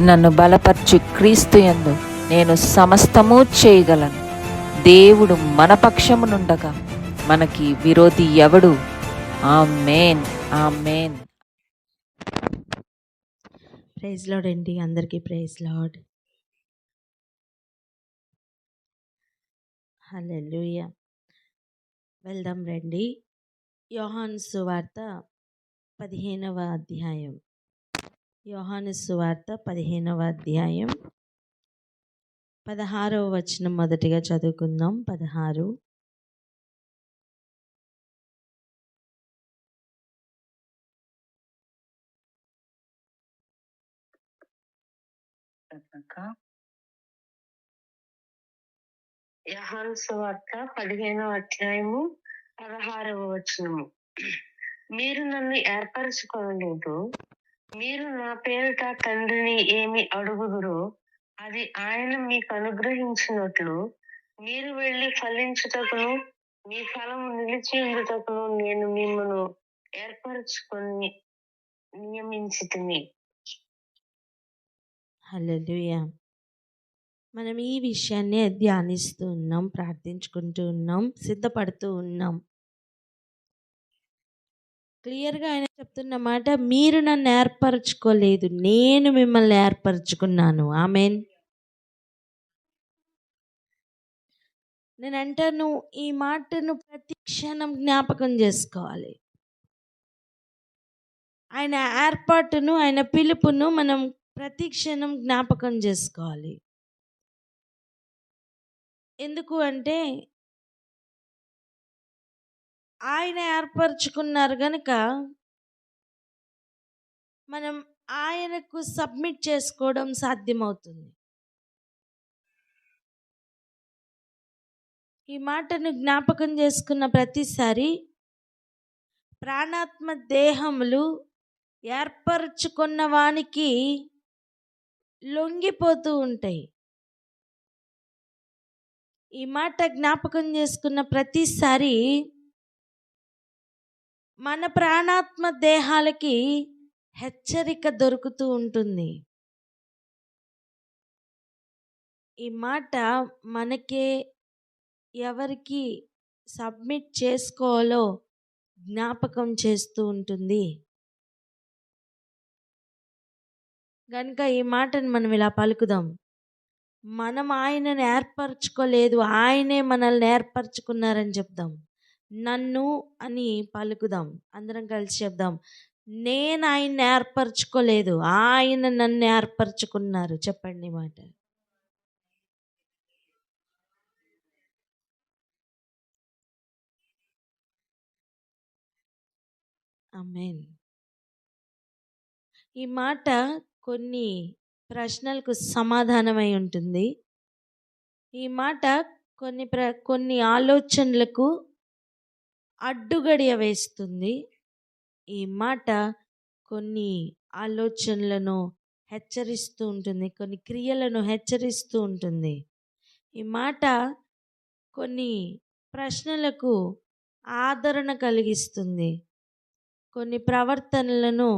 నన్ను బలపరచు క్రీస్తు యందు నేను సమస్తము చేయగలను. దేవుడు మన పక్షమునుండగా మనకి విరోధి ఎవడు? ఆమేన్, ఆమేన్. ప్రైజ్ లార్డ్ అండి, అందరికీ ప్రైజ్ లార్డ్. హల్లెలూయా. వెళ్దాం రండి. యోహాను సువార్త 15వ అధ్యాయం. యోహాను సువార్త 15వ అధ్యాయం 16వ వచనం మొదటిగా చదువుకుందాం. 16. యోహాను సువార్త 15వ అధ్యాయము 16వ వచనము. మీరు నన్ను ఏర్పరచుకోలేదు, మీరు నా పేరిట తండ్రిని ఏమి అడుగుదురో అది ఆయన మీకు అనుగ్రహించినట్లు మీరు వెళ్ళి ఫలించుటకును మీ ఫలము నిలిచి ఉండుటకును నేను మిమ్మను ఏర్పరచుకొని నియమించితిని. హల్లెలూయా. మనం ఈ విషయాన్ని ధ్యానిస్తూ ఉన్నాం, ప్రార్థించుకుంటూ ఉన్నాం, సిద్ధపడుతూ ఉన్నాం. క్లియర్గా ఆయన చెప్తున్న మాట, మీరు నన్ను ఏర్పరచుకోలేదు, నేను మిమ్మల్ని ఏర్పరచుకున్నాను. ఆమేన్. నేను అంటాను, ఈ మాటను ప్రతి క్షణం జ్ఞాపకం చేసుకోవాలి. ఆయన ఏర్పాటును, ఆయన పిలుపును మనం ప్రతి క్షణం జ్ఞాపకం చేసుకోవాలి. ఎందుకు అంటే ఆయన ఏర్పరచుకున్నారు కనుక మనం ఆయనకు సబ్మిట్ చేసుకోవడం సాధ్యమవుతుంది. ఈ మాటను జ్ఞాపకం చేసుకున్న ప్రతిసారి ప్రాణాత్మ దేహములు ఏర్పరచుకున్న వానికి లొంగిపోతూ ఉంటాయి. ఈ మాట జ్ఞాపకం చేసుకున్న ప్రతిసారి మన ప్రాణాత్మ దేహాలకి హెచ్చరిక దొరుకుతూ ఉంటుంది. ఈ మాట మనకే ఎవరికి సబ్మిట్ చేసుకోవాలో జ్ఞాపకం చేస్తూ ఉంటుంది. కనుక ఈ మాటను మనం ఇలా పలుకుదాం. మనం ఆయనను ఏర్పరచుకోలేదు, ఆయనే మనల్ని ఏర్పరచుకున్నారని చెప్దాం. నన్ను అని పలుకుదాం. అందరం కలిసి చెప్దాం, నేను ఆయన్ని ఏర్పరచుకోలేదు, ఆయన నన్ను ఏర్పరచుకున్నారు. చెప్పండి మాట. ఆమేన్. ఈ మాట కొన్ని ప్రశ్నలకు సమాధానమై ఉంటుంది. ఈ మాట కొన్ని ఆలోచనలకు అడ్డుగడియ వేస్తుంది. ఈ మాట కొన్ని ఆలోచనలను హెచ్చరిస్తూ ఉంటుంది, కొన్ని క్రియలను హెచ్చరిస్తూ ఉంటుంది. ఈ మాట కొన్ని ప్రశ్నలకు ఆదరణ కలిగిస్తుంది, కొన్ని ప్రవర్తనలను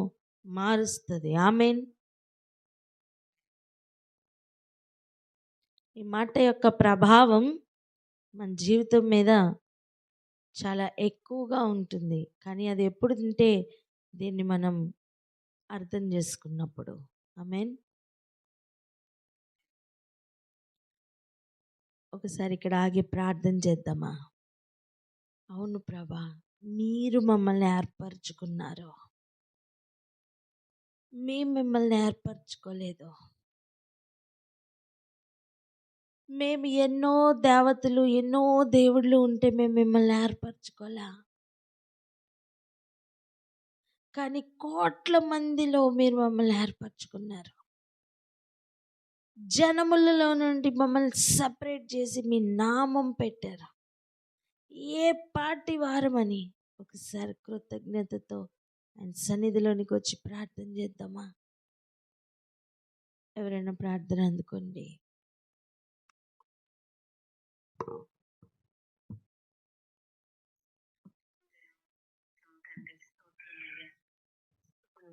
మారుస్తుంది. ఆమేన్. ఈ మాట యొక్క ప్రభావం మన జీవితం మీద చాలా ఎక్కువగా ఉంటుంది. కానీ అది ఎప్పుడు తింటే దీన్ని మనం అర్థం చేసుకున్నప్పుడు. ఆమేన్. ఒకసారి ఇక్కడ ఆగి ప్రార్థన చేద్దామా? అవును ప్రభా, మీరు మమ్మల్ని ఏర్పరచుకున్నారు, మేము మిమ్మల్ని ఏర్పరచుకోలేదు. మేము ఎన్నో దేవతలు, ఎన్నో దేవుళ్ళు ఉంటే మేము మిమ్మల్ని ఏర్పరచుకోలే. కానీ కోట్ల మందిలో మీరు మమ్మల్ని ఏర్పరచుకున్నారు. జనములలో నుండి మమ్మల్ని సపరేట్ చేసి మీ నామం పెట్టారు. ఏ పాటి వారమని ఒకసారి కృతజ్ఞతతో ఆయన సన్నిధిలోనికి వచ్చి ప్రార్థన చేద్దామా? ఎవరైనా ప్రార్థన అందుకోండి.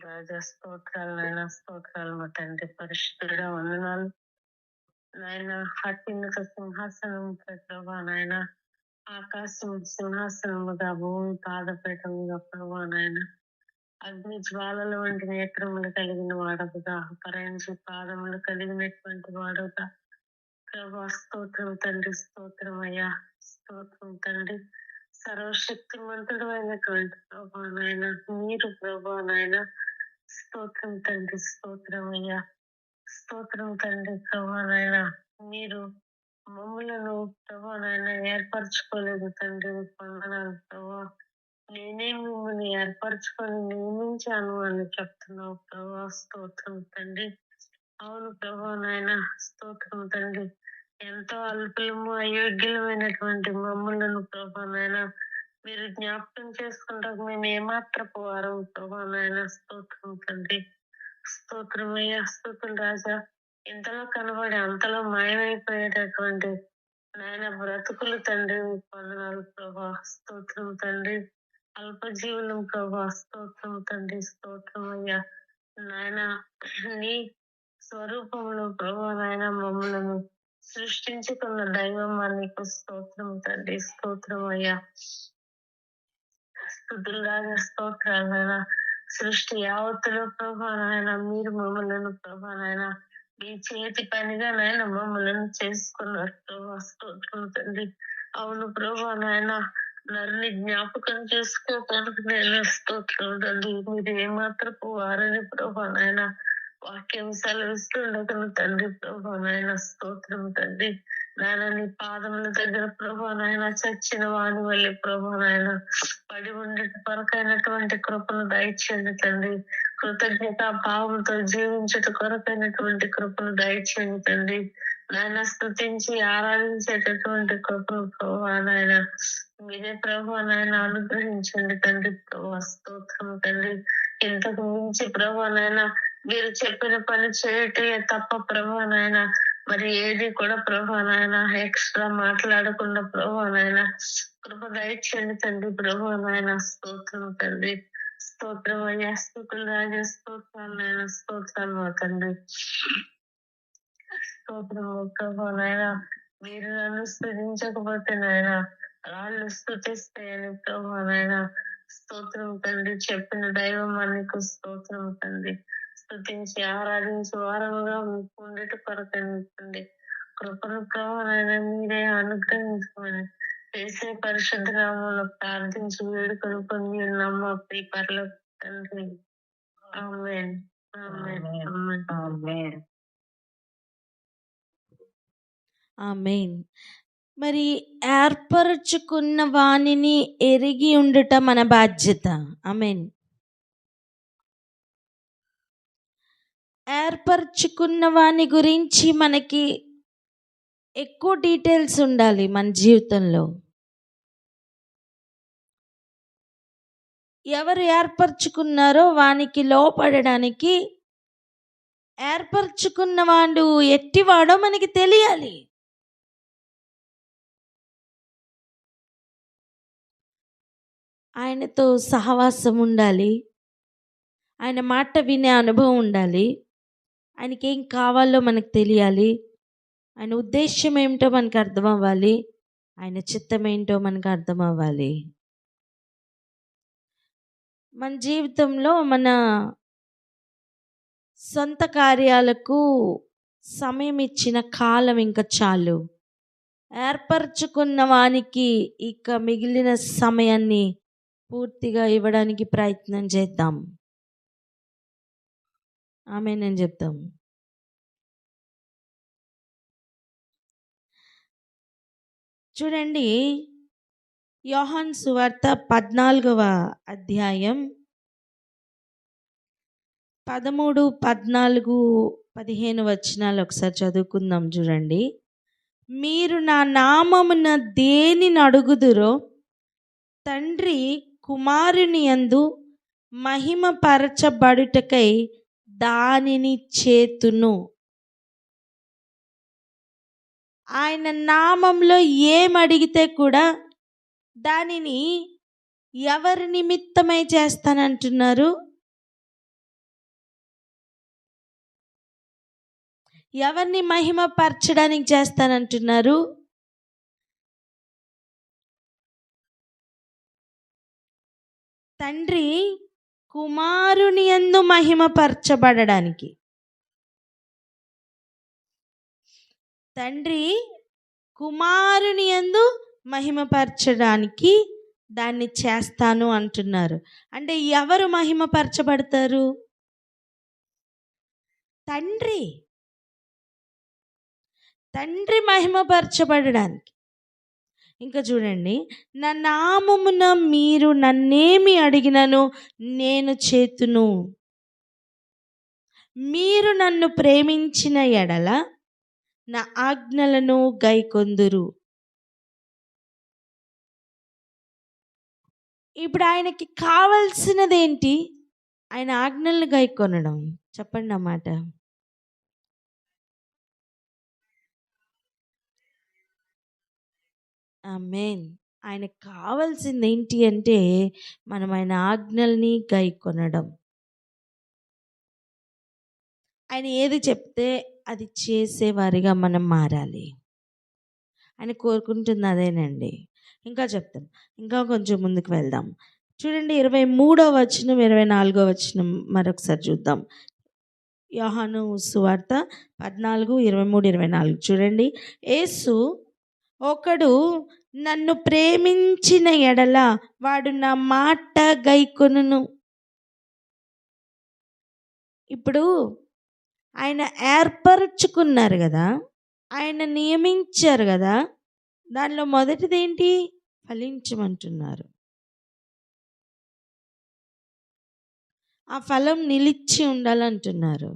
రాజా స్తోత్రాలు నాయన, స్తోత్రాలు మా తండ్రి. పరిశుద్ధుడా వందనాలు నాయన. అత్యున్నత సింహాసనం ప్రభా నాయన, ఆకాశం సింహాసనముగా, భూమి పాదపీఠముగా ప్రభా నాయన, అగ్ని జ్వాలల వంటి నేత్రములు కలిగిన వాడవుగా, పరంజి పాదములు కలిగినటువంటి వాడుగా ప్రభా. స్తోత్రం తండ్రి, స్తోత్రం అయ్యా, స్తోత్రం తండ్రి. సర్వశక్తిమంతుడు అయినటువంటి ప్రభా నాయన మీరు ప్రభా నాయన, స్తోత్రం తండ్రి, స్తోత్రం అయ్యా, స్తోత్రం తండ్రి. ప్రభా నాయన మీరు మమ్ములను ప్రభా నాయన ఏర్పరచుకోలేదు తండ్రి, వందనాలు ప్రభా. నేనే మిమ్మల్ని ఏర్పరచుకొని నియమించాను అని చెప్తున్నావు ప్రభా. స్తోత్రం తండ్రి. అవును ప్రభా నాయన, స్తోత్రం తండ్రి. ఎంతో అల్పులము అయోగ్యులమైనటువంటి మమ్ములను ప్రభా నాయన మీరు జ్ఞాపకం చేసుకుంటారు. మేము ఏమాత్రపు వారం ప్రభా నాయన. స్తోత్రం తండ్రి, స్తోత్రమయ్యా, స్తోత్రం రాజా. ఇంతలో కనబడి అంతలో మాయమైపోయేటటువంటి నాయన బ్రతుకులు తండ్రి, వందనాలు ప్రభా. స్తోత్రం తండ్రి. అల్పజీవులం ప్రభా. స్తోత్రం తండ్రి, స్తోత్రం అయ్యా నాయన. నీ స్వరూపంలో ప్రభా నాయన మమ్మలను సృష్టించుకున్న దైవం నీకు స్తోత్రం తండ్రి, స్తోత్రం అయ్యా. స్తుతులు రాజా, స్తోత్రాలు నాయన. సృష్టి యావత్తులో ప్రభా నాయన మీరు మమ్మలను ప్రభా నాయన మీ చేతి పనిగా నాయన మమ్మలను చేసుకున్నారు ప్రభా. స్తోత్రం తండ్రి. అవును ప్రభా నాయన, నన్ను జ్ఞాపకం చేసుకోవటానికి నేను స్తోత్రం తండ్రి. మీరు ఏమాత్రపు వారని ప్రభా నాయన వాక్యం సెలవిస్తుండగను తండ్రి ప్రభా నాయన. స్తోత్రం తండ్రి. నాయన నీ పాదముల దగ్గర ప్రభా నాయన చచ్చిన వాని వల్ల ప్రభా నాయన పడి ఉండే కొరకైనటువంటి కృపను దయచేయండి తండ్రి. కృతజ్ఞత భావంతో జీవించట కొరకైనటువంటి కృపను దయచేయండి తండ్రి. నాయన స్తుతించి ఆరాధించేటటువంటి కృపను ప్రభా నాయన మీరే ప్రభా నాయన అనుగ్రహించండి తండ్రి ప్రభా. స్తోత్రం తండ్రి. ఇంతకు మించి ప్రభా నాయన మీరు చెప్పిన పని చేయటే తప్ప ప్రభా నాయన మరి ఏది కూడా ప్రభా నాయన ఎక్స్ట్రా మాట్లాడకుండా ప్రభా నాయన కృప దయచేయండి తండ్రి ప్రభా నాయన. స్తోత్రం తండ్రి, స్తోత్రం అయ్యా, స్తుతులు రాజా, స్తోత్రాలు నాయన, స్తోత్రాలు మా తండ్రి. స్తోత్రం ప్రభా నాయన. మీరు నన్ను స్తుతించకపోతే నాయన రాళ్ళు స్తుతిస్తాయని ప్రభా నాయన. స్తోత్రం తండ్రి. చెప్పిన దైవం నీకు స్తోత్రం తండ్రి. స్తుతించి ఆరాధించి వారముగా మీకు ఉండేట కొరకండి కృపను ప్రభా నాయన మీరే అనుగ్రహించమని వేసే పరిశుద్ధ నామములో ప్రార్థించి వేడుకను పొంది ఉన్నాము మా ప్రియ పరలోక తండ్రి. ఆమేన్, ఆమేన్, ఆమేన్, ఆమేన్. ఆమేన్. మరి ఏర్పరచుకున్న వానిని ఎరిగి ఉండుట మన బాధ్యత. ఆమేన్. ఏర్పరచుకున్న వాని గురించి మనకి ఎక్కువ డీటెయిల్స్ ఉండాలి మన జీవితంలో. ఎవరు ఏర్పరచుకున్నారో వానికి లోపడడానికి ఏర్పరచుకున్న వాడు ఎట్టివాడో మనకి తెలియాలి. ఆయనతో సహవాసం ఉండాలి, ఆయన మాట వినే అనుభవం ఉండాలి, ఆయనకి ఏం కావాలో మనకు తెలియాలి, ఆయన ఉద్దేశం ఏమిటో మనకు అర్థం అవ్వాలి, ఆయన చిత్తం ఏంటో మనకు అర్థం అవ్వాలి. మన జీవితంలో మన సొంత కార్యాలకు సమయం ఇచ్చిన కాలం ఇంకా చాలు. ఏర్పరచుకున్న వానికి ఇక మిగిలిన సమయాన్ని పూర్తిగా ఇవ్వడానికి ప్రయత్నం చేద్దాం. ఆమేన్ చెప్తాం. చూడండి, యోహాను సువార్త 14వ అధ్యాయం 13, 14, 15 వచనాలు ఒకసారి చదువుకుందాం. చూడండి. మీరు నా నామమున దేనిని అడుగుదురో తండ్రి కుమారుని యందు మహిమ పరచబడుటకై దానిని చేతును. ఆయన నామంలో ఏం అడిగితే కూడా దానిని ఎవరి నిమిత్తమై చేస్తానంటున్నారు? ఎవరిని మహిమపరచడానికి చేస్తానంటున్నారు? తండ్రి కుమారుని యందు మహిమపరచబడడానికి. తండ్రి కుమారుని యందు మహిమపరచడానికి దాన్ని చేస్తాను అంటున్నారు. అంటే ఎవరు మహిమపరచబడతారు? తండ్రి. తండ్రి మహిమపరచబడడానికి. ఇంకా చూడండి, నా నామమున మీరు నన్నేమి అడిగినను నేను చేతును. మీరు నన్ను ప్రేమించిన ఎడల నా ఆజ్ఞలను గైకొందురు. ఇప్పుడు ఆయనకి కావాల్సినదేంటి? ఆయన ఆజ్ఞలను గైకొనడం. చెప్పండి అన్నమాట. ఆమేన్. ఆయనకు కావాల్సింది ఏంటి అంటే మనం ఆయన ఆజ్ఞల్ని గైకొనడం. ఆయన ఏది చెప్తే అది చేసేవారిగా మనం మారాలి. ఆయన కోరుకుంటుంది అదేనండి. ఇంకా చెప్తాం, ఇంకా కొంచెం ముందుకు వెళ్దాం. చూడండి 23వ వచనం 24వ వచనం మరొకసారి చూద్దాం. యోహాను సువార్త 14, 23, 24 చూడండి. యేసు, ఒకడు నన్ను ప్రేమించిన ఎడల వాడు నా మాట గైకొనును. ఇప్పుడు ఆయన ఏర్పరచుకున్నారు కదా, ఆయన నియమించారు కదా, దానిలో మొదటిది ఏంటి? ఫలించమంటున్నారు. ఆ ఫలం నిలిచి ఉండాలంటున్నారు.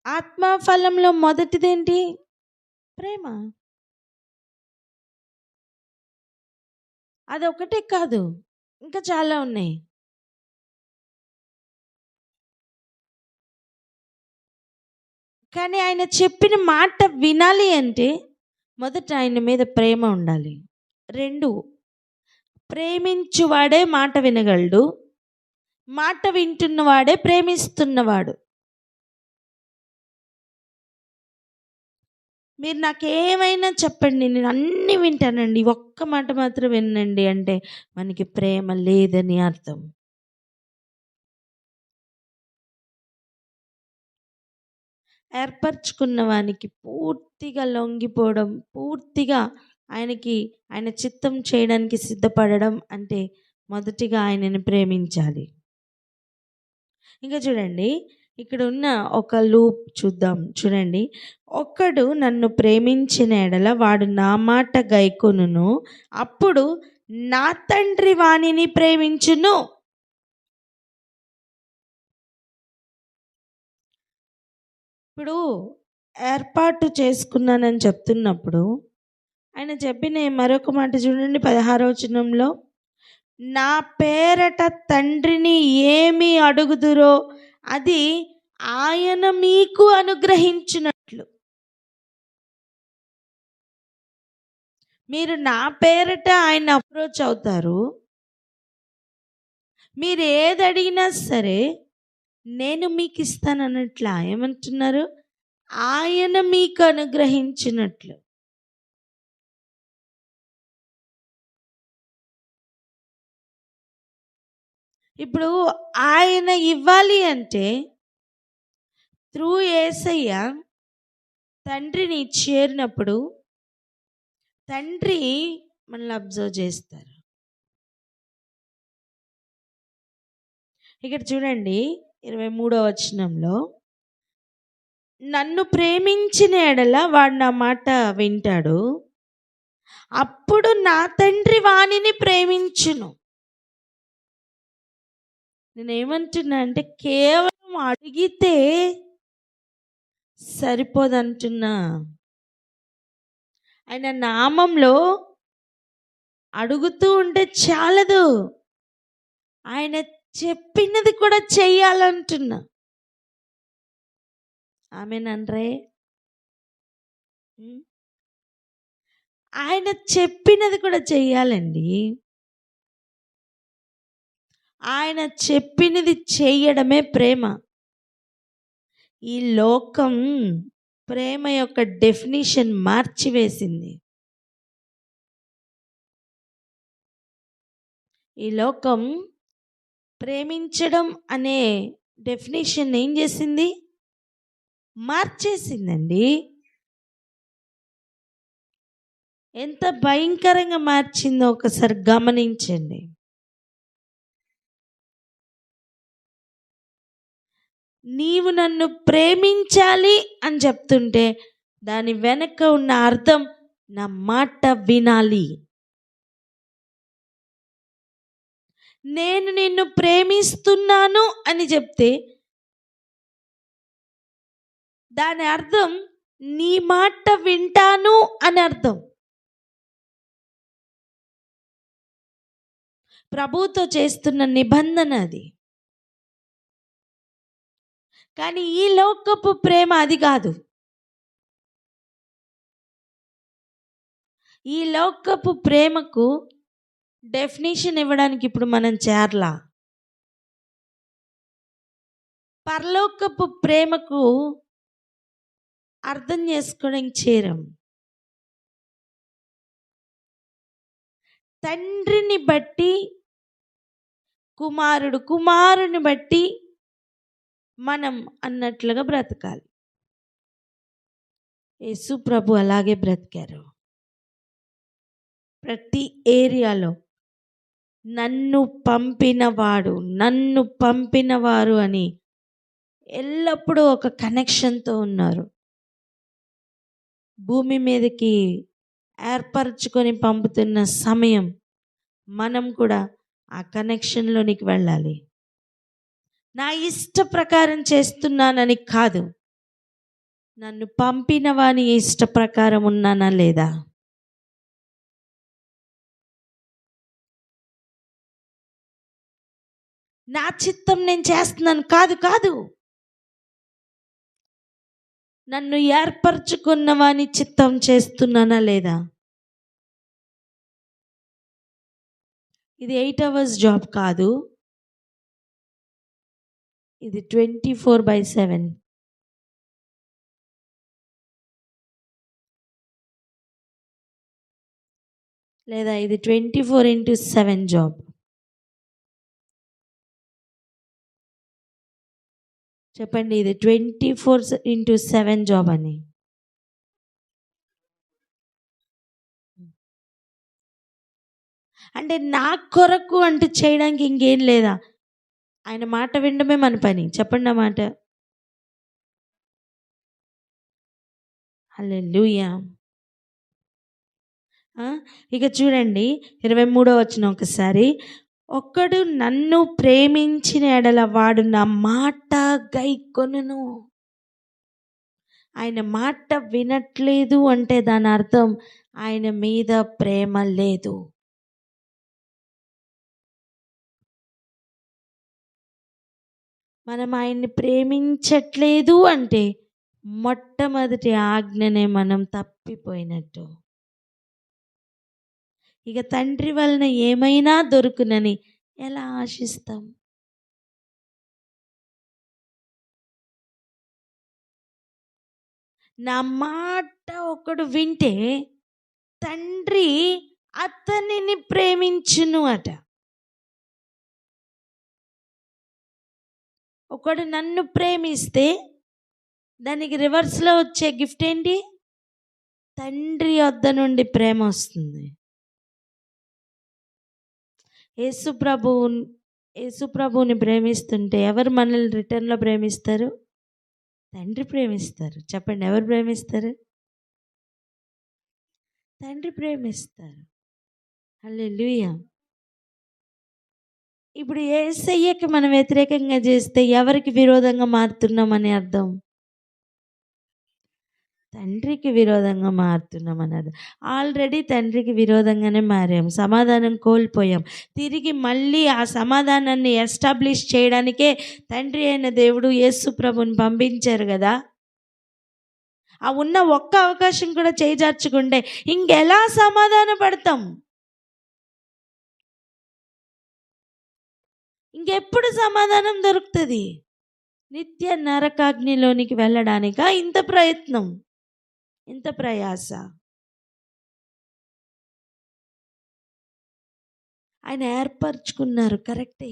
ఆత్మ ఫలంలో మొదటిదేంటి? ప్రేమ. అదొకటే కాదు, ఇంకా చాలా ఉన్నాయి. కానీ ఆయన చెప్పిన మాట వినాలి అంటే మొదట ఆయన మీద ప్రేమ ఉండాలి. 2, ప్రేమించువాడే మాట వినగలడు, మాట వింటున్నవాడే ప్రేమిస్తున్నవాడు. మీరు నాకేమైనా చెప్పండి, నేను అన్నీ వింటానండి, ఒక్క మాట మాత్రం వినండి అంటే మనకి ప్రేమ లేదని అర్థం. ఏర్పరచుకున్న వానికి పూర్తిగా లొంగిపోవడం, పూర్తిగా ఆయన చిత్తం చేయడానికి సిద్ధపడడం అంటే మొదటిగా ఆయనని ప్రేమించాలి. ఇంకా చూడండి, ఇక్కడ ఉన్న ఒక లూప్ చూద్దాం. చూడండి, ఒకడు నన్ను ప్రేమించిన ఎడల వాడు నా మాట గైకొనును, అప్పుడు నా తండ్రి వానిని ప్రేమించును. ఇప్పుడు ఏర్పాటు చేసుకున్నానని చెప్తున్నప్పుడు ఆయన చెప్పిన మరొక మాట చూడండి 16వ వచనంలో, నా పేరట తండ్రిని ఏమి అడుగుదురో అది ఆయన మీకు అనుగ్రహించినట్లు. మీరు నా పేరట ఆయన అప్రోచ్ అవుతారు. మీరు ఏది అడిగినా సరే నేను మీకు ఇస్తాను అన్నట్లు ఏమంటున్నారు? ఆయన మీకు అనుగ్రహించినట్లు. ఇప్పుడు ఆయన ఇవ్వాలి అంటే త్రూ యేసయ్య తండ్రిని చేరినప్పుడు తండ్రి మనల్ని అబ్జర్వ్ చేస్తారు. ఇక్కడ చూడండి 23వ వచనంలో, నన్ను ప్రేమించిన ఎడల వాడు నా మాట వింటాడు, అప్పుడు నా తండ్రి వానిని ప్రేమించును. నేనేమంటున్నా అంటే కేవలం అడిగితే సరిపోదంటున్నా. ఆయన నామంలో అడుగుతూ ఉంటే చాలదు, ఆయన చెప్పినది కూడా చెయ్యాలంటున్నా. ఆమేనండ్రే. ఆయన చెప్పినది కూడా చెయ్యాలండి. ఆయన చెప్పినది చేయడమే ప్రేమ. ఈ లోకం ప్రేమ యొక్క డెఫినిషన్ మార్చివేసింది. ఈ లోకం ప్రేమించడం అనే డెఫినేషన్ ఏం చేసింది? మార్చేసిందండి. ఎంత భయంకరంగా మార్చిందో ఒకసారి గమనించండి. నీవు నన్ను ప్రేమించాలి అని చెప్తుంటే దాని వెనక ఉన్న అర్థం నా మాట వినాలి. నేను నిన్ను ప్రేమిస్తున్నాను అని చెప్తే దాని అర్థం నీ మాట వింటాను అని అర్థం. ప్రభువుతో చేస్తున్న నిబంధన అది. కానీ ఈ లోకపు ప్రేమ అది కాదు. ఈ లోకపు ప్రేమకు డెఫినేషన్ ఇవ్వడానికి ఇప్పుడు మనం చేరలా. పరలోకపు ప్రేమకు అర్థం చేసుకోవడానికి చేరం. తండ్రిని బట్టి కుమారుడు, కుమారుని బట్టి మనం అన్నట్లుగా బ్రతకాలి. యేసు ప్రభు అలాగే బ్రతికారు. ప్రతి ఏరియాలో నన్ను పంపినవారు అని ఎల్లప్పుడూ ఒక కనెక్షన్తో ఉన్నారు. భూమి మీదకి ఏర్పరచుకొని పంపుతున్న సమయం మనం కూడా ఆ కనెక్షన్లోనికి వెళ్ళాలి. నా ఇష్ట ప్రకారం చేస్తున్నానని కాదు, నన్ను పంపిన వాని ఇష్ట ప్రకారం ఉన్నానా లేదా? నా చిత్తం నేను చేస్తున్నాను కాదు, నన్ను ఏర్పరచుకున్న వాని చిత్తం చేస్తున్నానా లేదా? ఇది 8 hours జాబ్ కాదు, ఇది 24/7. లేదా ఇది 24/7 జాబ్. చెప్పండి, ఇది 24/7 జాబ్ అని. అంటే నా కొరకు అంటూ చేయడానికి ఇంకేం లేదా? ఆయన మాట వినడమే మన పని. చెప్పండి ఆ మాట. హల్లెలూయా. ఇక చూడండి 23వ వచనం ఒకసారి. ఒక్కడు నన్ను ప్రేమించిన ఎడల వాడు నా మాట గైకొనును. ఆయన మాట వినట్లేదు అంటే దాని అర్థం ఆయన మీద ప్రేమ లేదు. మనం ఆయన్ని ప్రేమించట్లేదు అంటే మొట్టమొదటి ఆజ్ఞనే మనం తప్పిపోయినట్టు. ఇక తండ్రి వలన ఏమైనా దొరుకునని ఎలా ఆశిస్తాం? నా మాట ఒకడు వింటే తండ్రి అతనిని ప్రేమించును అట. ఒకడు నన్ను ప్రేమిస్తే దానికి రివర్స్లో వచ్చే గిఫ్ట్ ఏంటి? తండ్రి వద్ద నుండి ప్రేమ వస్తుంది. యేసుప్రభువుని ప్రేమిస్తుంటే ఎవరు మనల్ని రిటర్న్లో ప్రేమిస్తారు? తండ్రి ప్రేమిస్తారు. చెప్పండి, ఎవరు ప్రేమిస్తారు? తండ్రి ప్రేమిస్తారు. హల్లెలూయా. ఇప్పుడు యేసయ్యకి మనం వ్యతిరేకంగా చేస్తే ఎవరికి విరోధంగా మారుతున్నామని అర్థం? తండ్రికి విరోధంగా మారుతున్నామని అర్థం. ఆల్రెడీ తండ్రికి విరోధంగానే మారాం, సమాధానం కోల్పోయాం. తిరిగి మళ్ళీ ఆ సమాధానాన్ని ఎస్టాబ్లిష్ చేయడానికే తండ్రి అయిన దేవుడు యేసు ప్రభుని పంపించారు కదా. ఆ ఉన్న ఒక్క అవకాశం కూడా చేజార్చుకుంటే ఇంకెలా సమాధాన పడతాం? ఇంకెప్పుడు సమాధానం దొరుకుతుంది? నిత్య నరకాగ్నిలోనికి వెళ్ళడానిక ఇంత ప్రయత్నం, ఇంత ప్రయాస? ఆయన ఏర్పరచుకున్నారు, కరెక్టే.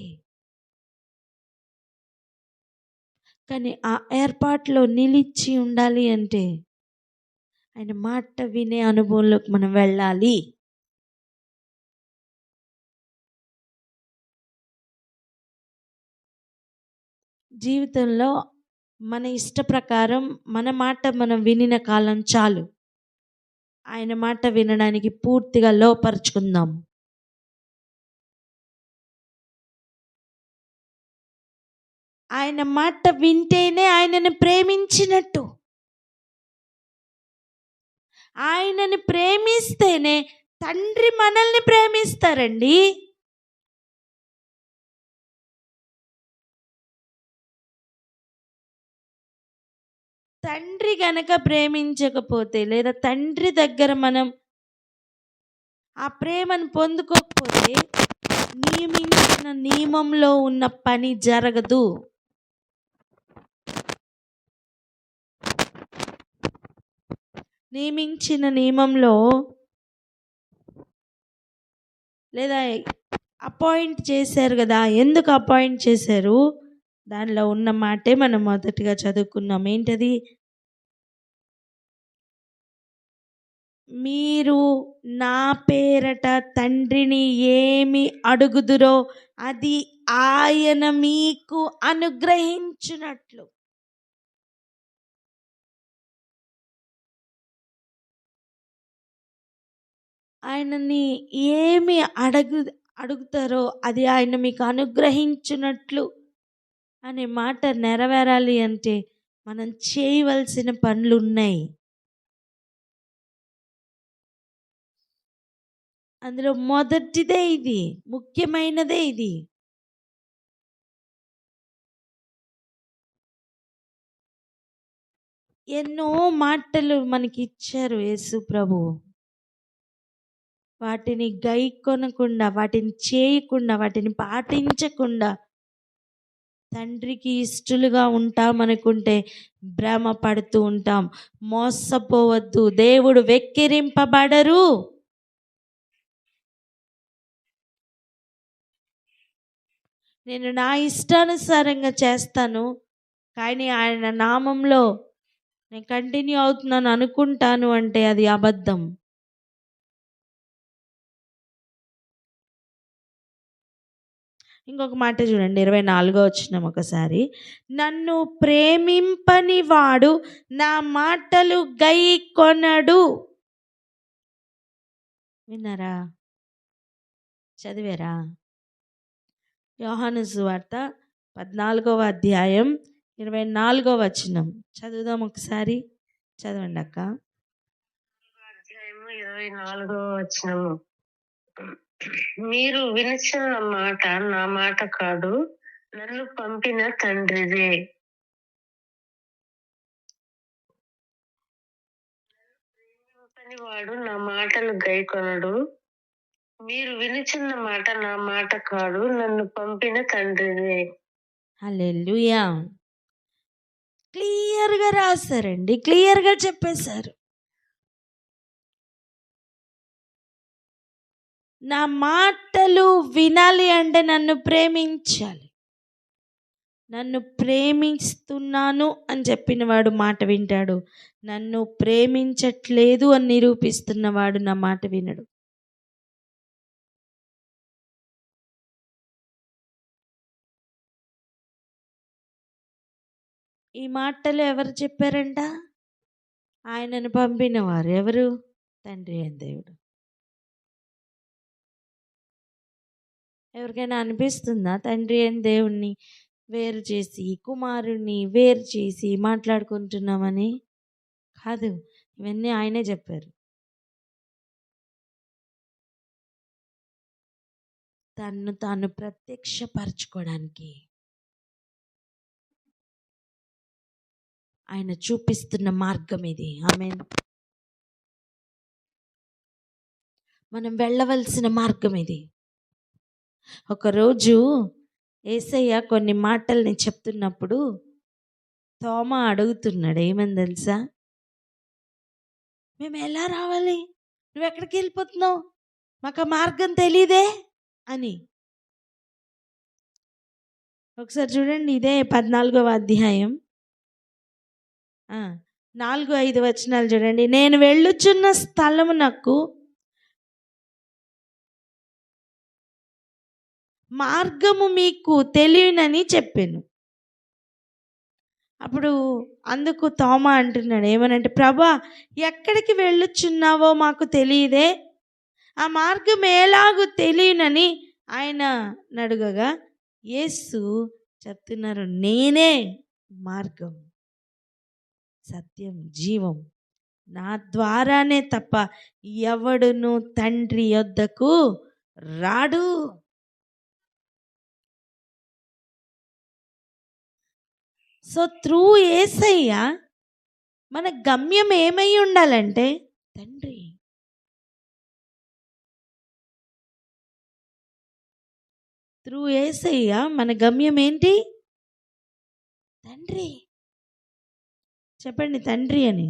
కానీ ఆ ఏర్పాట్లో నిలిచి ఉండాలి అంటే ఆయన మాట వినే అనుభవంలోకి మనం వెళ్ళాలి. జీవితంలో మన ఇష్ట ప్రకారం మన మాట మనం వినిన కాలం చాలు. ఆయన మాట వినడానికి పూర్తిగా లోపరుచుకుందాం. ఆయన మాట వింటేనే ఆయనను ప్రేమించినట్టు. ఆయనని ప్రేమిస్తేనే తండ్రి మనల్ని ప్రేమిస్తారండి. తండ్రి గనక ప్రేమించకపోతే, లేదా తండ్రి దగ్గర మనం ఆ ప్రేమను పొందుకోకపోతే, నియమించిన నియమంలో ఉన్న పని జరగదు. నియమించిన నియమంలో లేదా అపాయింట్ చేశారు కదా, ఎందుకు అపాయింట్ చేశారు? దానిలో ఉన్న మాటే మనం మొదటిగా చదువుకున్నాం. ఏంటది? మీరు నా పేరట తండ్రిని ఏమి అడుగుదురో అది ఆయన మీకు అనుగ్రహించునట్లు. ఆయనని ఏమి అడుగుతారో అది ఆయన మీకు అనుగ్రహించునట్లు అనే మాట నెరవేరాలి అంటే మనం చేయవలసిన పనులు ఉన్నాయి. అందులో మొదటిదే ఇది, ముఖ్యమైనదే ఇది. ఎన్నో మాటలు మనకి ఇచ్చారు యేసు ప్రభు. వాటిని గైకొనకుండా, వాటిని చేయకుండా, వాటిని పాటించకుండా తండ్రికి ఇష్టలుగా ఉంటామనుకుంటే భ్రమ పడుతూ ఉంటాం. మోసపోవద్దు, దేవుడు వెక్కిరింపబడరు. నేను నా ఇష్టానుసారంగా చేస్తాను, కానీ ఆయన నామంలో నేను కంటిన్యూ అవుతున్నాను అనుకుంటాను అంటే అది అబద్ధం. ఇంకొక మాట చూడండి, 24వ వచనం ఒకసారి. నన్ను ప్రేమింపని వాడు నా మాటలు గైకొనడు. విన్నారా? చదివారా? యోహాను సువార్త 14వ అధ్యాయం 24వ వచనం చదువుదాం ఒకసారి. చదవండి అక్క. అధ్యాయము 24వ వచనము. మీరు వినిచిన మాట నా మాట కాదు, నన్ను పంపిన తండ్రిదే. ప్రేమింపని వాడు నా మాటలు గైకొనడు. మీరు వినిచిన మాట నా మాట కాదు, నన్ను పంపిన తండ్రిదే. హల్లెలూయా. క్లియర్గా రాశారండి, క్లియర్గా చెప్పేశారు. నా మాటలు వినాలి అంటే నన్ను ప్రేమించాలి. నన్ను ప్రేమిస్తున్నాను అని చెప్పినవాడు మాట వింటాడు. నన్ను ప్రేమించట్లేదు అని నిరూపిస్తున్నవాడు నా మాట వినడు. ఈ మాటలు ఎవరు చెప్పారంట? ఆయనను పంపినవారు. ఎవరు? తండ్రి అయిన దేవుడు. ఎవరికైనా అనిపిస్తుందా తండ్రి అయిన దేవుణ్ణి వేరు చేసి, కుమారుణ్ణి వేరు చేసి మాట్లాడుకుంటున్నామని? కాదు, ఇవన్నీ ఆయనే చెప్పారు. తన్ను తాను ప్రత్యక్షపరచుకోవడానికి ఆయన చూపిస్తున్న మార్గం ఇది. ఆమేన్. మనం వెళ్ళవలసిన మార్గం ఇది. ఒకరోజు యేసయ్య కొన్ని మాటల్ని చెప్తున్నప్పుడు తోమా అడుగుతున్నాడు, ఏమని తెలుసా? మేము ఎలా రావాలి? నువ్వు ఎక్కడికి వెళ్ళిపోతున్నావు? మాకు ఆ మార్గం తెలీదే అని. ఒకసారి చూడండి, ఇదే 14వ అధ్యాయం 4-5 వచనాలు చూడండి. నేను వెళ్ళుచున్న స్థలమునకు మార్గము మీకు తెలియనని చెప్పాను. అప్పుడు అందుకు తోమా అంటున్నాడు, ఏమనంటే, ప్రభా, ఎక్కడికి వెళ్ళుచున్నావో మాకు తెలియదే, ఆ మార్గం ఎలాగూ తెలియనని ఆయన అడగగా యేసు చెప్తున్నారు, నేనే మార్గం, సత్యం, జీవం. నా ద్వారానే తప్ప ఎవడును తండ్రి యొద్దకు రాడు. సో త్రూ యేసయ్య మన గమ్యం ఏమై ఉండాలంటే తండ్రి. త్రూ యేసయ్య మన గమ్యం ఏంటి? తండ్రి. చెప్పండి, తండ్రి అని.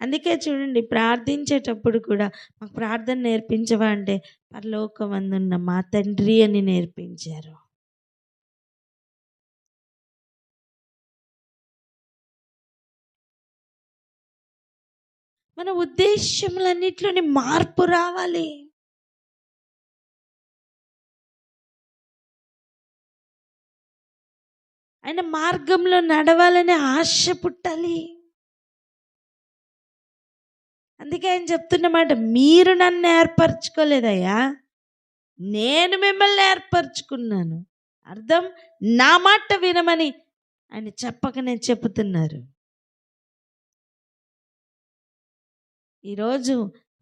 అందుకే చూడండి, ప్రార్థించేటప్పుడు కూడా మాకు ప్రార్థన నేర్పించవా అంటే, పరలోకమందున్న మా తండ్రి అని నేర్పించారు. మన ఉద్దేశములన్నిట్లోని మార్పు రావాలి. ఆయన మార్గంలో నడవాలనే ఆశ పుట్టాలి. అందుకే ఆయన చెప్తున్నమాట, మీరు నన్ను ఏర్పరచుకోలేదయ్యా, నేను మిమ్మల్ని ఏర్పరచుకున్నాను. అర్థం, నా మాట వినమని ఆయన చెప్పకనే చెప్తున్నారు. ఈరోజు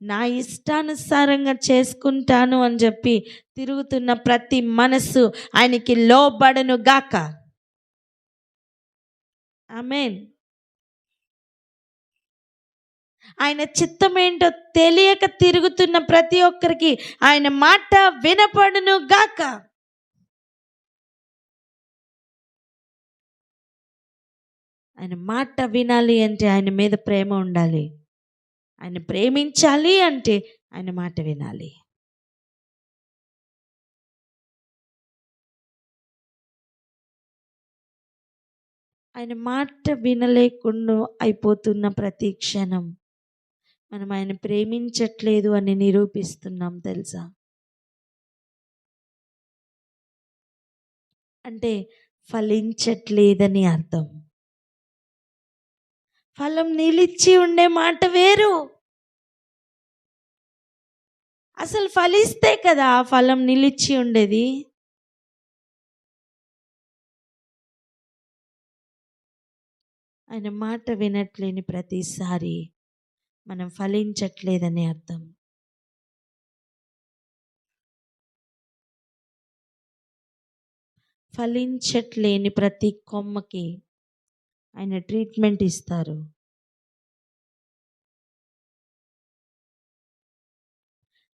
నా ఇష్టానుసారంగా చేసుకుంటాను అని చెప్పి తిరుగుతున్న ప్రతి మనసు ఆయనకి లోబడను గాక. ఆమేన్. ఆయన చిత్తం ఏంటో తెలియక తిరుగుతున్న ప్రతి ఒక్కరికి ఆయన మాట వినపడును గాక. ఆయన మాట వినాలి అంటే ఆయన మీద ప్రేమ ఉండాలి. ఆయన ప్రేమించాలి అంటే ఆయన మాట వినాలి. ఆయన మాట వినలేకుండా అయిపోతున్న ప్రతి క్షణం మనం ఆయన ప్రేమించట్లేదు అని నిరూపిస్తున్నాం, తెలుసా? అంటే ఫలించట్లేదని అర్థం. ఫలం నిలిచి ఉండే మాట వేరు. అసలు ఫలిస్తే కదా ఆ ఫలం నిలిచి ఉండేది. ఆయన మాట వినట్లేని ప్రతిసారి మనం ఫలించట్లేదని అర్థం. ఫలించట్లేని ప్రతి కొమ్మకి ఆయన ట్రీట్మెంట్ ఇస్తారు.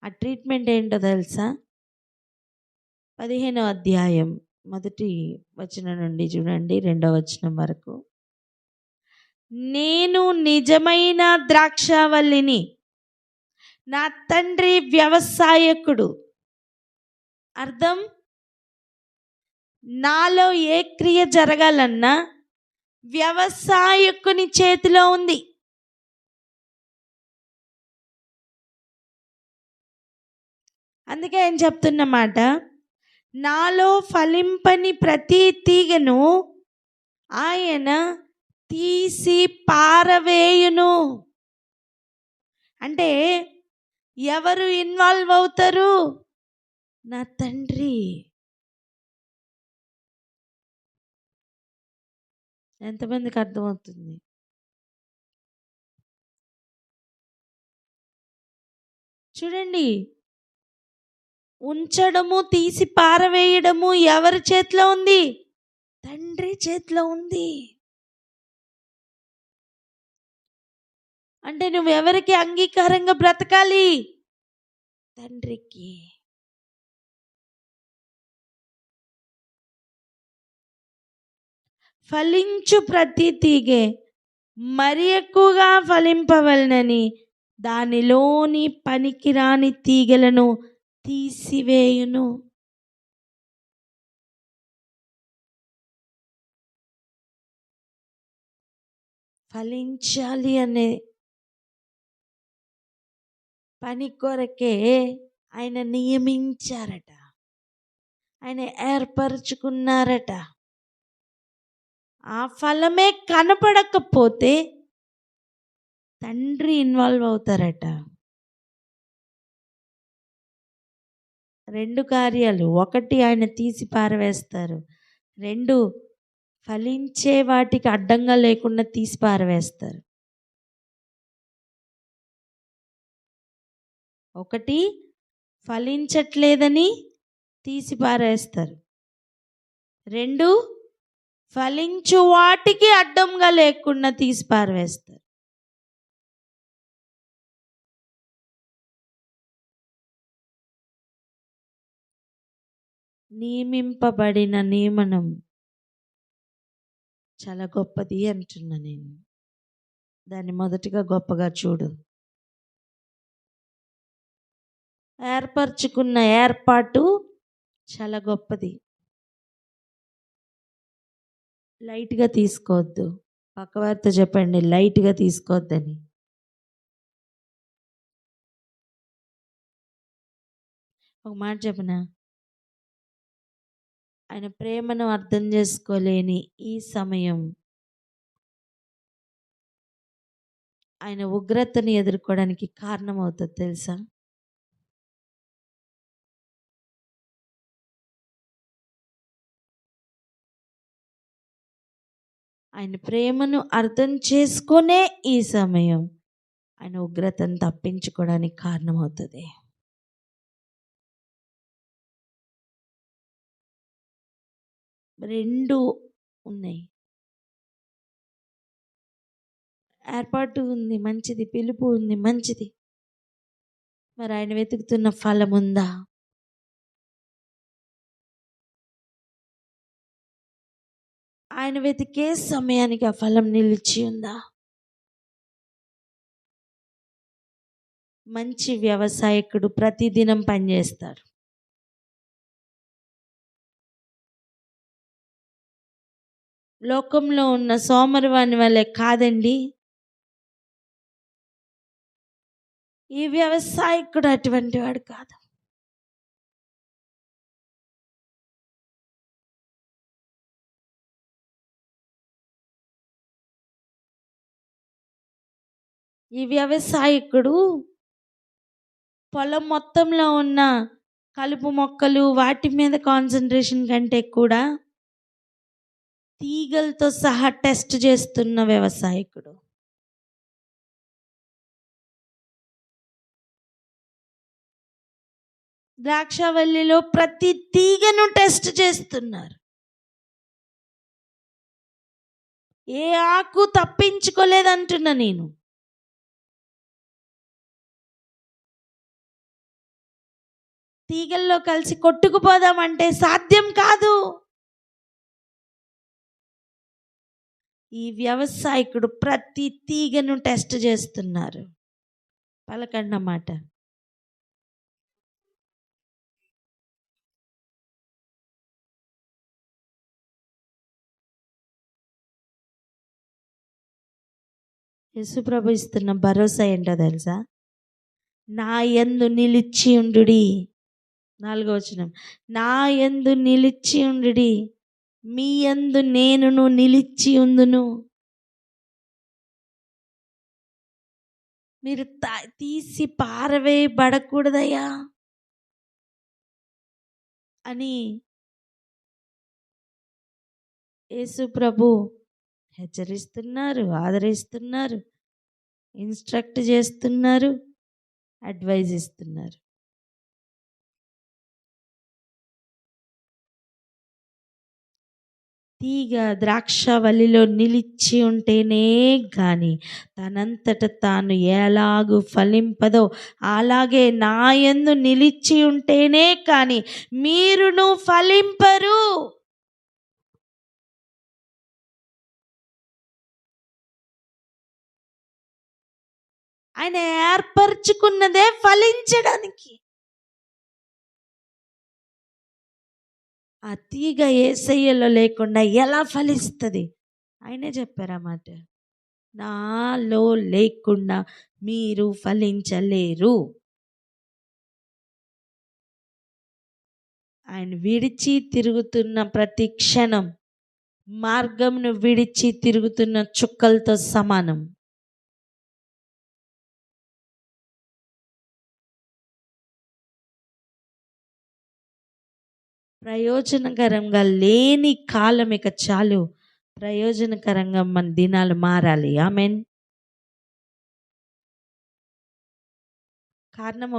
ఆ ట్రీట్మెంట్ ఏంటో తెలుసా? 15వ అధ్యాయం 1వ వచనం నుండి చూడండి 2వ వచనం వరకు. నేను నిజమైన ద్రాక్షావల్లిని, నా తండ్రి వ్యవసాయకుడు. అర్థం, నాలో ఏ క్రియ జరగాలన్నా వ్యవసాయకుని చేతిలో ఉంది. అందుకే ఆయన చెప్తున్నమాట, నాలో ఫలింపని ప్రతి తీగను ఆయన తీసి పారవేయును. అంటే ఎవరు ఇన్వాల్వ్ అవుతారు? నా తండ్రి. ఎంతమందికి అర్థమవుతుంది? చూడండి, ఉంచడము తీసి పారవేయడము ఎవరి చేతిలో ఉంది? తండ్రి చేతిలో ఉంది. అంటే నువ్వు ఎవరికి అంగీకారంగా బ్రతకాలి? తండ్రికి. ఫలించు ప్రతి తీగె మరి ఎక్కువగా ఫలింపవలనని దానిలోని పనికిరాని తీగలను తీసివేయును. ఫలించాలి అనే పని కొరకే ఆయన నియమించారట, ఆయన ఏర్పరచుకున్నారట. ఆ ఫలమే కనపడకపోతే తండ్రి ఇన్వాల్వ్ అవుతారట. 2 కార్యాలు, 1 ఆయన తీసి పారవేస్తారు, 2 ఫలించే వాటికి అడ్డంగా లేకుండా తీసి పారవేస్తారు. 1 ఫలించట్లేదని తీసి పారేస్తారు, 2 ఫలించు వాటికి అడ్డంగా లేకుండా తీసి పారవేస్తారు. నియమింపబడిన నియమనం చాలా గొప్పది అంటున్నా నేను. దాన్ని మొదటిగా గొప్పగా చూడు. ఏర్పరచుకున్న ఏర్పాటు చాలా గొప్పది. లైట్గా తీసుకోవద్దు. పక్కవారితో చెప్పండి, లైట్గా తీసుకోవద్దని. ఒక మాట చెప్పనా, ఆయన ప్రేమను అర్థం చేసుకోలేని ఈ సమయం ఆయన ఉగ్రతని ఎదుర్కోవడానికి కారణమవుతుంది తెలుసా? ఆయన ప్రేమను అర్థం చేసుకునే ఈ సమయం ఆయన ఉగ్రతను తప్పించుకోవడానికి కారణమవుతుంది. రెండు ఉన్నాయి. ఏర్పాటు ఉంది, మంచిది. పిలుపు ఉంది, మంచిది. మరి ఆయన వెతుకుతున్న ఫలం ఉందా? ఆయన వెతికే సమయానికి ఆ ఫలం నిలిచి ఉందా? మంచి వ్యవసాయకుడు ప్రతిదినం పనిచేస్తాడు. లోకంలో ఉన్న సోమరివాని వల్లే కాదండి. ఈ వ్యవసాయకుడు అటువంటి వాడు కాదు. ఈ వ్యవసాయకుడు పొలం మొత్తంలో ఉన్న కలుపు మొక్కలు వాటి మీద కాన్సన్ట్రేషన్ కంటే కూడా తీగలతో సహా టెస్ట్ చేస్తున్న వ్యవసాయకుడు. ద్రాక్షవల్లిలో ప్రతి తీగను టెస్ట్ చేస్తున్నారు. ఏ ఆకు తప్పించుకోలేదంటున్నా నేను. తీగల్లో కలిసి కొట్టుకుపోదామంటే సాధ్యం కాదు. ఈ వ్యవసాయకుడు ప్రతి తీగను టెస్ట్ చేస్తున్నారు. పలకన్నమాట. యేసుప్రభు ఇస్తున్న భరోసా ఏంటో తెలుసా? నా యందు నిలిచి ఉండుడి. 4వ వచనం, నా యందు నిలిచి ఉండుడి, మీ యందు నేనును నిలిచి ఉందును. మీరు తీసి పారవేయబడకూడదయ్యా అని యేసు ప్రభు హెచ్చరిస్తున్నారు, ఆదరిస్తున్నారు, ఇన్స్ట్రక్ట్ చేస్తున్నారు, అడ్వైజ్ ఇస్తున్నారు. తీగ ద్రాక్షవల్లిలో నిలిచి ఉంటేనే కానీ తనంతట తాను ఎలాగూ ఫలింపదో, అలాగే నా యందు నిలిచి ఉంటేనే కానీ మీరును ఫలింపరు. ఆయన ఏర్పరచుకున్నదే ఫలించడానికి. ఆ తీగ యేసయ్యలో లేకుండా ఎలా ఫలిస్తుంది? ఆయనే చెప్పారన్నమాట. నాలో లేకుండా మీరు ఫలించలేరు. ఆయన విడిచి తిరుగుతున్న ప్రతి క్షణం మార్గంను విడిచి తిరుగుతున్న చుక్కలతో సమానం. ప్రయోజనకరంగా లేని కాలం ఇక చాలు. ప్రయోజనకరంగా మన దినాలు మారాలి. ఆమెన్. కారణం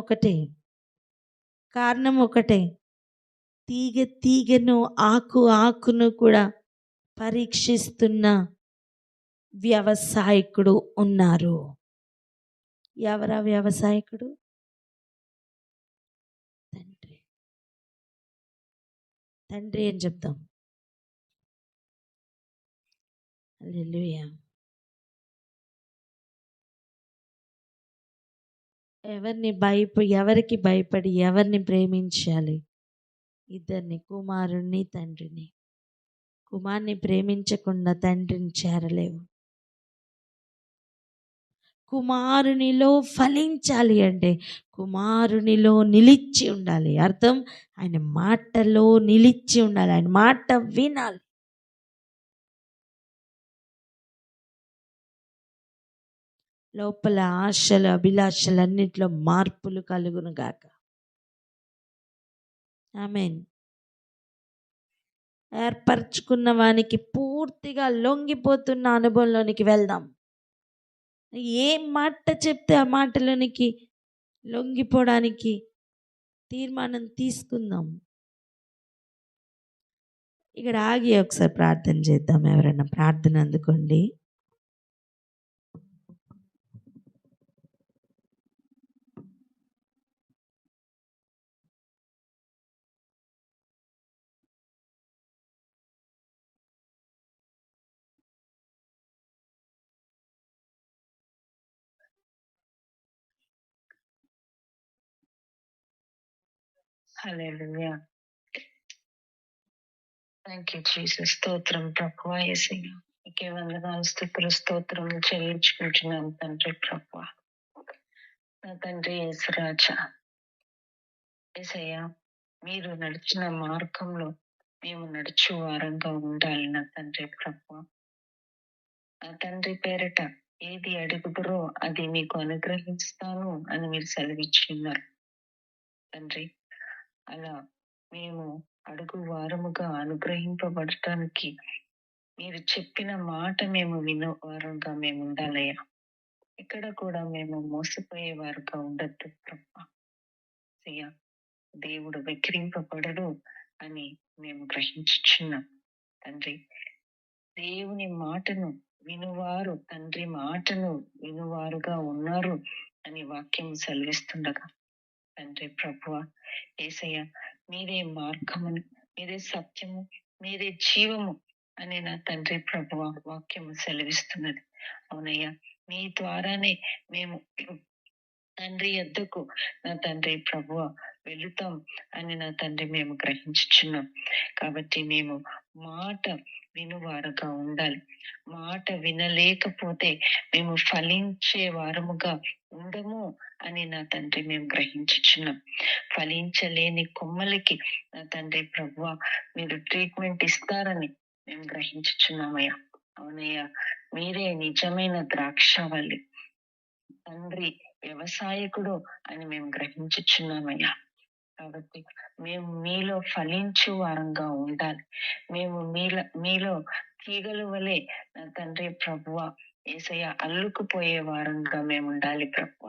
ఒకటే. తీగ తీగను, ఆకు ఆకును కూడా పరీక్షిస్తున్న వ్యవసాయకుడు ఉన్నారు. ఎవరా వ్యవసాయకుడు? తండ్రి అని చెప్తాం. హల్లెలూయా. ఎవరికి భయపడి ఎవరిని ప్రేమించాలి? ఇద్దరిని, కుమారుణ్ణి తండ్రిని. కుమారుని ప్రేమించకుండా తండ్రిని చేరలేవు. కుమారునిలో ఫలించాలి అంటే కుమారునిలో నిలిచి ఉండాలి. అర్థం, ఆయన మాటలో నిలిచి ఉండాలి. ఆయన మాట వినాలి. లోపల ఆశలు, అభిలాషలు అన్నిట్లో మార్పులు కలుగును గాక. ఆమేన్. ఏర్పరచుకున్న వానికి పూర్తిగా లొంగిపోతున్న అనుభవంలోనికి వెళ్దాం. ఏ మాట చెప్తే ఆ మాటలోనికి లొంగిపోవడానికి తీర్మానం తీసుకుందాం. ఇక్కడ ఆగి ఒకసారి ప్రార్థన చేద్దాం. ఎవరైనా ప్రార్థన అందుకోండి. హల్లెలూయా. Thank you Jesus. స్తోత్రం ప్రభువా యేసయ్య. నీకే వందనాలు, స్తుతులు, స్తోత్రం చెల్లించుకుంటున్నాను తండ్రి ప్రభువా. నా తండ్రి యేసురాజా, యేసయ్య, మీరు నడిచిన మార్గంలో మేము నడుచు వారంగా ఉండాలి నా తండ్రి ప్రభువా. నా తండ్రి పేరిట ఏది అడుగుదురో అది మీకు అనుగ్రహిస్తాను అని మీరు సెలవిచ్చున్నారు తండ్రి. అలా మేము అడుగు వారముగా అనుగ్రహింపబడటానికి మీరు చెప్పిన మాట మేము విను వారంగా మేము ఉండాలయ్యా. ఇక్కడ కూడా మేము మోసపోయే వారుగా ఉండద్దు ప్రభా. దేవుడు వెక్కిరింపబడడు అని మేము గ్రహించుచున్నాం తండ్రి. దేవుని మాటను వినువారు తండ్రి మాటను వినువారుగా ఉన్నారు అని వాక్యం సెలవిస్తుండగా తండ్రి ప్రభువా యేసయ్య, మీరే మార్గమును, మీరే సత్యము, మీరే జీవము అని నా తండ్రి ప్రభువా వాక్యము సెలవిస్తున్నది. అవునయ్యా, మీ ద్వారానే మేము తండ్రి యొద్దకు నా తండ్రి ప్రభువ వెళుతాం అని నా తండ్రి మేము గ్రహించుచున్నాం. కాబట్టి మేము మాట వినువారుగా ఉండాలి. మాట వినలేకపోతే మేము ఫలించే వారముగా ఉండము అని నా తండ్రి మేము గ్రహించుచున్నాం. ఫలించలేని కొమ్మలకి నా తండ్రి ప్రభువ మీరు ట్రీట్మెంట్ ఇస్తారని మేము గ్రహించుచున్నామయ్యా. అవునయ్యా, మీరే నిజమైన ద్రాక్షవల్లి, తండ్రి వ్యవసాయకుడు అని మేము గ్రహించుచున్నామయ్యా. కాబట్టి మేము మీలో ఫలించు వారంగా ఉండాలి. మేము మీలో తీగల వలె నా తండ్రి ప్రభువ యేసయ్య అల్లుకుపోయే వారంగా మేము ఉండాలి ప్రభువ.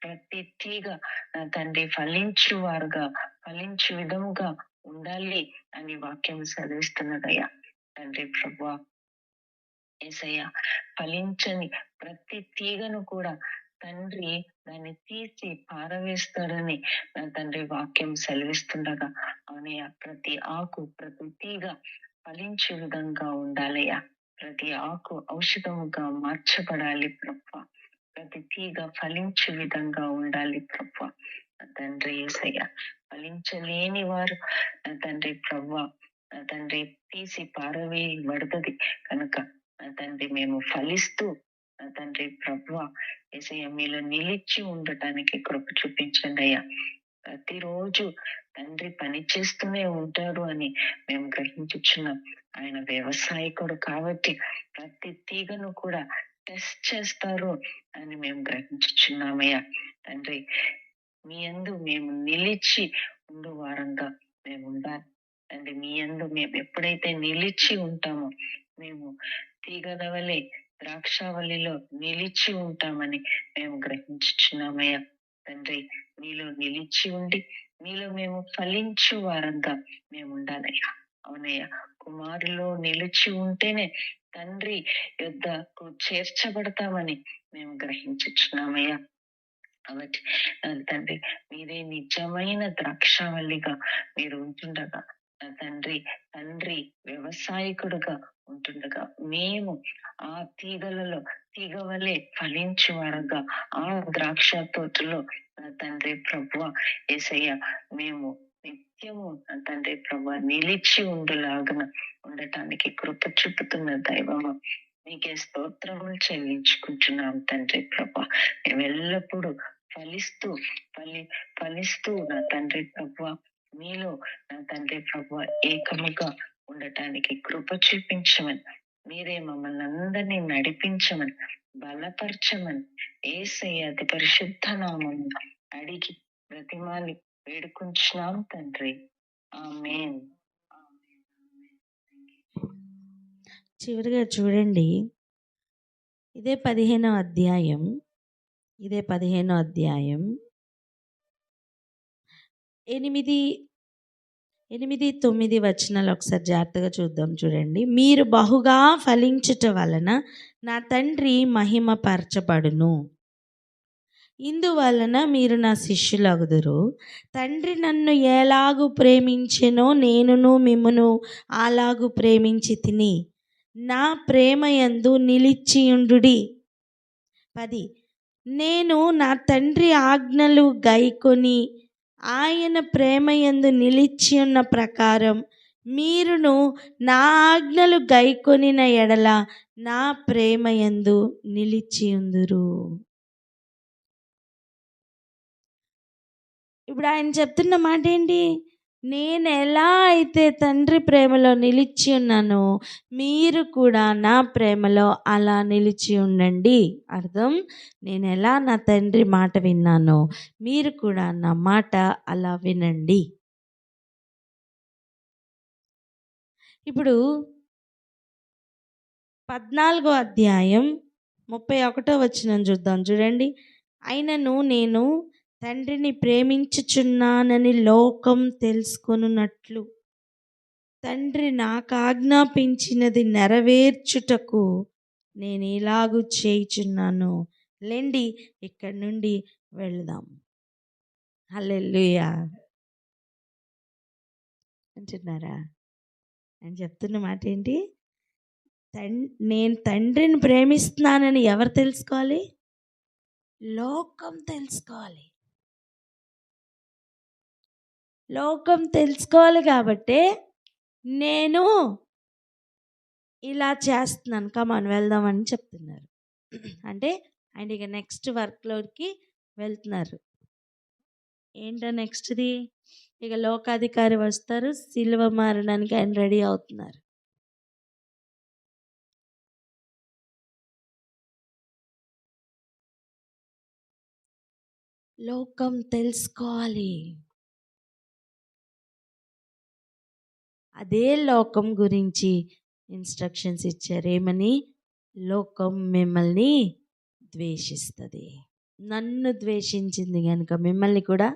ప్రతి తీగ నా తండ్రి ఫలించు వారుగా, ఫలించు విధముగా ఉండాలి అని వాక్యం సెలవిస్తున్నదయ్యా తండ్రి ప్రభువ యేసయ్య. ఫలించని ప్రతి తీగను కూడా తండ్రి దాన్ని తీసి పారవేస్తాడని నా తండ్రి వాక్యం సెలవిస్తుండగా అవునయ్యా, ప్రతి ఆకు, ప్రతి తీగ ఫలించే విధంగా ఉండాలయ్యా. ప్రతి ఆకు ఔషధముగా మార్చబడాలి ప్రభు. ప్రతి తీగ ఫలించే విధంగా ఉండాలి ప్రభా. నా తండ్రి యేసయ్య, ఫలించలేని వారు నా తండ్రి ప్రభా, నా తండ్రి తీసి పారవేయబడుతుంది కనుక నా తండ్రి మేము ఫలిస్తూ నా తండ్రి ప్రభా యేసయ్య మీలో నిలిచి ఉండటానికి కృప చూపించండి అయ్యా. ప్రతిరోజు తండ్రి పని చేస్తూనే ఉంటాడు అని మేము గ్రహించుచున్నాం. ఆయన వ్యవసాయకుడు కాబట్టి ప్రతి తీగను కూడా టెస్ట్ చేస్తారు అని మేము గ్రహించుచున్నామయ్యా. తండ్రి మీ యందు మేము నిలిచి ఉండు వారంగా మేము ఉండాలి తండ్రి. మీ యందు మేము ఎప్పుడైతే నిలిచి ఉంటామో మేము తీగల వలె ద్రాక్షావళిలో నిలిచి ఉంటామని మేము గ్రహించుచున్నామయ్యా. తండ్రి మీలో నిలిచి ఉండి మీలో మేము ఫలించు వారంగా మేము ఉండాలయ్యా. అవునయ్యా, కుమారులో నిలిచి ఉంటేనే తండ్రి యొద్దకు చేర్చబడతామని మేము గ్రహించుచున్నామయ్యా. కాబట్టి తండ్రి మీరే నిజమైన ద్రాక్షావల్లిగా మీరు ఉంటుండగా నా తండ్రి తండ్రి వ్యవసాయకుడుగా ఉంటుండగా మేము ఆ తీగలలో తీగ వలె ఫలించే వారుగా ఆ ద్రాక్ష తోటలో నా తండ్రి ప్రభువా యేసయ్య మేము నిత్యము నా తండ్రి ప్రభువా నిలిచి ఉండులాగా ఉండటానికి కృప చూపుతున్న దైవమా నీకే స్తోత్రములు చెల్లించుకుంటున్నాం తండ్రి ప్రభా. మేము ఎల్లప్పుడూ ఫలిస్తూ ఫలిస్తూ నా తండ్రి ప్రభువా మీలో నా తండ్రి ప్రభువా ఏకముగా ఉండటానికి కృప చూపించమని మీరే మమ్మల్ని అందరినీ నడిపించమని బలపరచమని యేసయ్య అతి పరిశుద్ధ నామం అడిగి ప్రతిమాలి వేడుకుంటున్నాం తండ్రి. ఆమేన్. చివరిగా చూడండి, ఇదే 15వ అధ్యాయం 8-9 వచనాలు ఒకసారి జాగ్రత్తగా చూద్దాం. చూడండి, మీరు బహుగా ఫలించుట వలన నా తండ్రి మహిమపరచబడును. ఇందువలన మీరు నా శిష్యులగుదురు. తండ్రి నన్ను ఎలాగు ప్రేమించెనో నేనును మిమ్మును అలాగు ప్రేమించి తిని నా ప్రేమయందు నిలిచియుండుడి. 10 నేను నా తండ్రి ఆజ్ఞలు గైకొని ఆయన ప్రేమయందు నిలిచి ఉన్న ప్రకారం మీరును నా ఆజ్ఞలు గైకొనిన ఎడల నా ప్రేమయందు నిలిచియుందురు. ఇప్పుడు ఆయన చెప్తున్న మాట ఏంటి? నేను ఎలా అయితే తండ్రి ప్రేమలో నిలిచి ఉన్నానో మీరు కూడా నా ప్రేమలో అలా నిలిచి ఉండండి. అర్థం, నేను ఎలా నా తండ్రి మాట విన్నానో మీరు కూడా నా మాట అలా వినండి. ఇప్పుడు 14వ అధ్యాయం 31వ వచనం చూద్దాం. చూడండి, అయినను నేను తండ్రిని ప్రేమించుచున్నానని లోకం తెలుసుకొనున్నట్లు తండ్రి నాకు ఆజ్ఞాపించినది నెరవేర్చుటకు నేను ఇలాగూ చేయుచున్నాను. లేండి, ఇక్కడి నుండి వెళదాం. హల్లెలూయా అంటున్నారా? అని చెప్తున్న మాట ఏంటి? నేను తండ్రిని ప్రేమిస్తున్నానని ఎవరు తెలుసుకోవాలి? లోకం తెలుసుకోవాలి. లోకం తెలుసుకోవాలి కాబట్టి నేను ఇలా చేస్తున్నాను, కమాన్ వెళ్దామని చెప్తున్నారు. అంటే ఆయన ఇక నెక్స్ట్ వర్క్లోకి వెళ్తున్నారు. ఏంటో నెక్స్ట్ది, ఇక లోకాధికారి వస్తారు, సిలువ మారడానికి ఆయన రెడీ అవుతున్నారు. లోకం తెలుసుకోవాలి. అదే లోకం గురించి ఇన్స్ట్రక్షన్స్ ఇచ్చారు. ఏమని? లోకం మిమ్మల్ని ద్వేషిస్తుంది. నన్ను ద్వేషించింది కనుక మిమ్మల్ని కూడా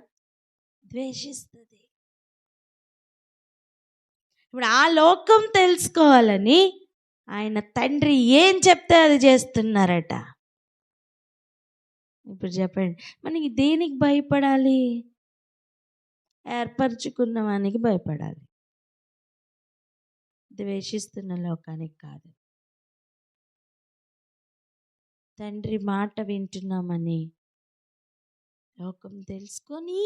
ద్వేషిస్తుంది. ఇప్పుడు ఆ లోకం తెలుసుకోవాలని ఆయన తండ్రి ఏం చెప్తే అది చేస్తున్నారట. ఇప్పుడు చెప్పండి, మనకి దేనికి భయపడాలి? ఏర్పరచుకున్న వానికి భయపడాలి, ద్వేషిస్తున్న లోకానికి కాదు. తండ్రి మాట వింటున్నామని లోకం తెలుసుకొని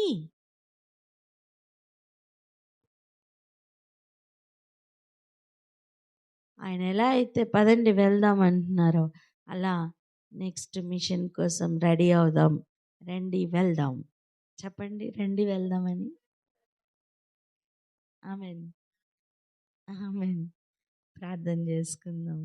ఆయన ఎలా అయితే పదండి వెళ్దాం అంటున్నారో అలా నెక్స్ట్ మిషన్ కోసం రెడీ అవుదాం. రండి వెళ్దాం. చెప్పండి, రండి వెళ్దామని. ఆమెన్. ఆమెన్. ప్రార్థన చేసుకుందాం.